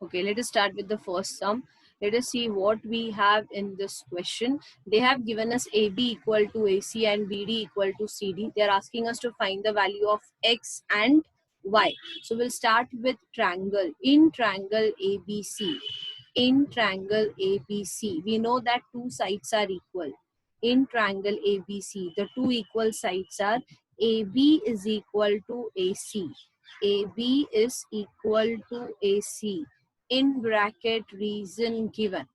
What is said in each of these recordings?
Okay, let us start with the first sum. Let us see what we have in this question. They have given us AB equal to AC and BD equal to CD. They are asking us to find the value of X and Y. So we'll start with triangle. In triangle ABC, we know that two sides are equal. In triangle ABC, the two equal sides are AB is equal to AC. AB is equal to AC. In bracket reason given.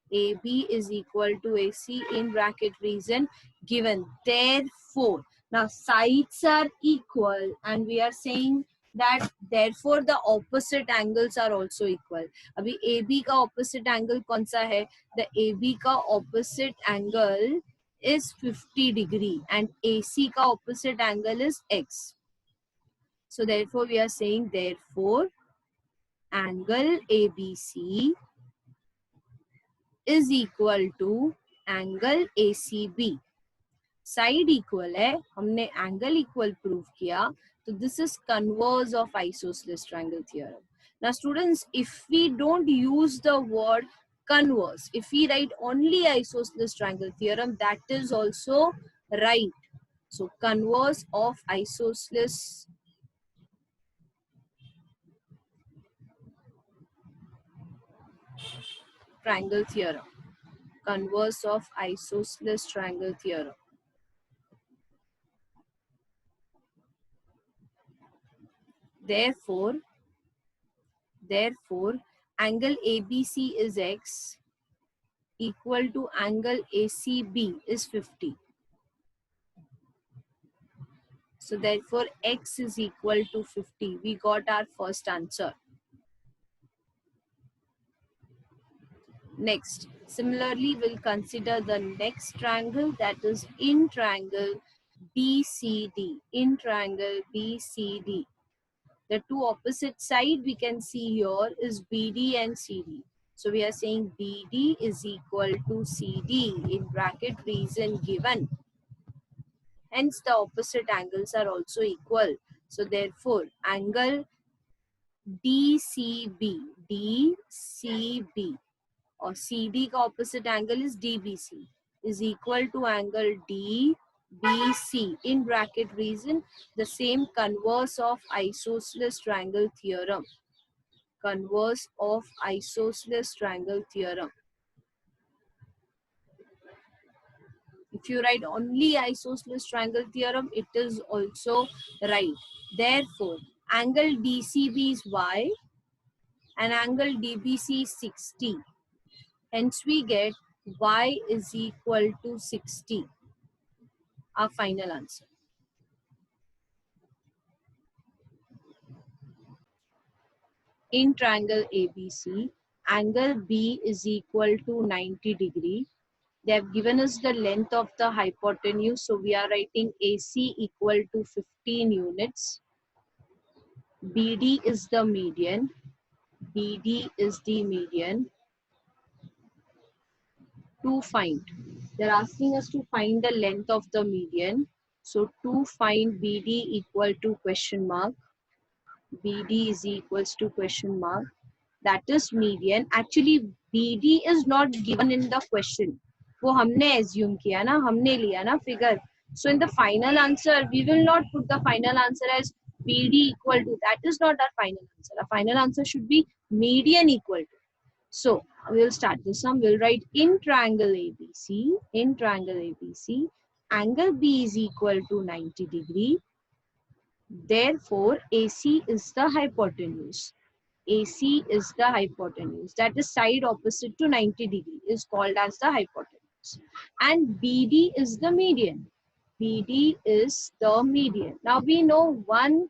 AB is equal to AC in bracket reason given. Therefore, now sides are equal and we are saying that therefore the opposite angles are also equal. अभी AB का opposite angle कौन सा है? The AB का opposite angle is 50 degree and AC का opposite angle is X. So therefore we are saying therefore angle ABC is equal to angle ACB. Side equal है, हमने angle equal prove किया, तो this is converse of isosceles triangle theorem. Now students, if we don't use the word converse, if we write only isosceles triangle theorem, that is also right. So converse of isosceles triangle theorem. Converse of isosceles triangle theorem. Therefore, angle ABC is X equal to angle ACB is 50. So therefore X is equal to 50. We got our first answer. Next, similarly, we'll consider the next triangle, that is in triangle BCD. In triangle BCD. The two opposite side we can see here is BD and CD. So we are saying BD is equal to CD in bracket reason given. Hence the opposite angles are also equal. So therefore angle DCB or CD का opposite angle is DBC is equal to angle DBC in bracket reason the same converse of isosceles triangle theorem. Converse of isosceles triangle theorem. If you write only isosceles triangle theorem, it is also right. Therefore, angle DCB is Y and angle DBC is 60. Hence, we get Y is equal to 60. Our final answer. In triangle ABC, angle B is equal to 90 degree. They have given us the length of the hypotenuse. So we are writing AC equal to 15 units. BD is the median. BD is the median. To find. They're asking us to find the length of the median. So to find BD equal to question mark. BD is equals to question mark. That is median. Actually, BD is not given in the question. वो हमने assume किया ना, हमने लिया ना figure. So in the final answer, we will not put the final answer as BD equal to. That is not our final answer. Our final answer should be median equal to. So we'll start the sum. We'll write in triangle ABC. In triangle ABC, angle B is equal to 90 degree. Therefore, AC is the hypotenuse. AC is the hypotenuse. That is side opposite to 90 degree is called as the hypotenuse. And BD is the median. BD is the median. Now we know one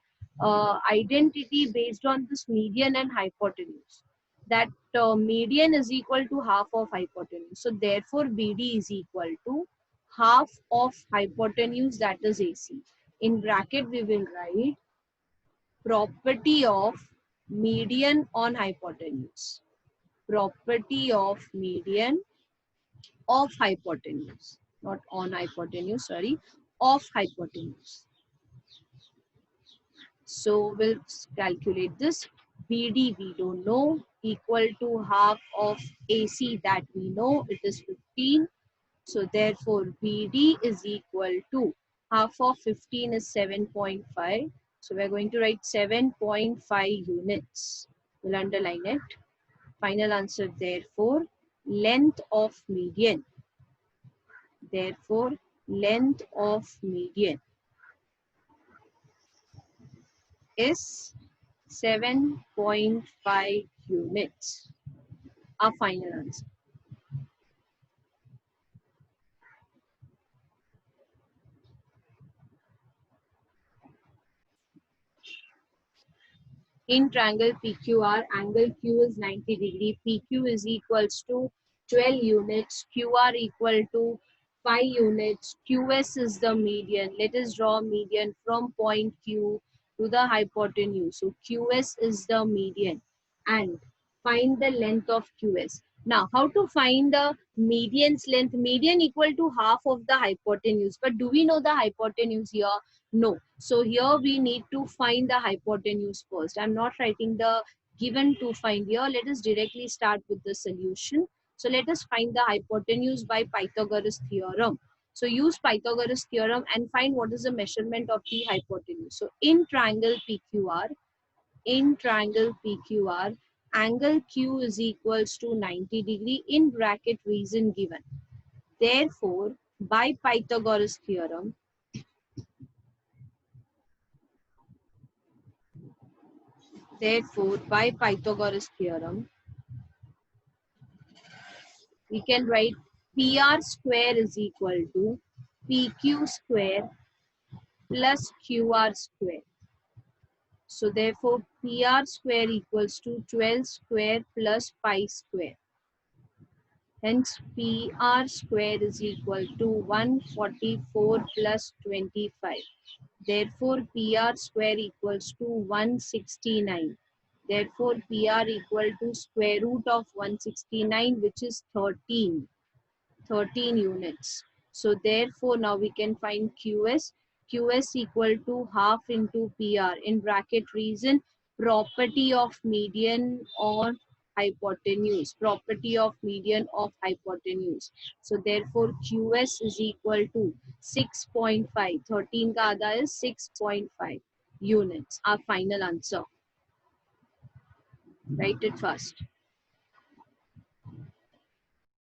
identity based on this median and hypotenuse. That median is equal to half of hypotenuse. So therefore BD is equal to half of hypotenuse, that is AC. In bracket we will write property of median on hypotenuse. Property of median of hypotenuse. Not on hypotenuse, sorry, of hypotenuse. So we'll calculate this. BD we don't know, equal to half of AC that we know, it is 15. So therefore BD is equal to half of 15 is 7.5. So we're going to write 7.5 units. We'll underline it. Final answer therefore length of median. Therefore length of median is 7.5 units. Our final answer. In triangle PQR, angle Q is 90 degree, PQ is equals to 12 units, QR equal to 5 units, QS is the median. Let us draw median from point Q to the hypotenuse. So QS is the median and find the length of QS. Now, how to find the median's length? Median equal to half of the hypotenuse. But do we know the hypotenuse here? No. So here we need to find the hypotenuse first. I'm not writing the given to find here. Let us directly start with the solution. So let us find the hypotenuse by Pythagoras theorem. So use Pythagoras theorem and find what is the measurement of the hypotenuse. So in triangle PQR, angle Q is equals to 90 degree in bracket reason given. Therefore, by Pythagoras theorem, we can write PR square is equal to PQ square plus QR square. So therefore, PR square equals to 12 square plus pi square. Hence, PR square is equal to 144 plus 25. Therefore, PR square equals to 169. Therefore, PR equal to square root of 169, which is 13 units. So therefore, now we can find QS. QS equal to half into PR. In bracket reason, property of median or hypotenuse. Property of median of hypotenuse. So therefore, QS is equal to 6.5. 13 ka adha is 6.5 units. Our final answer. Write it fast.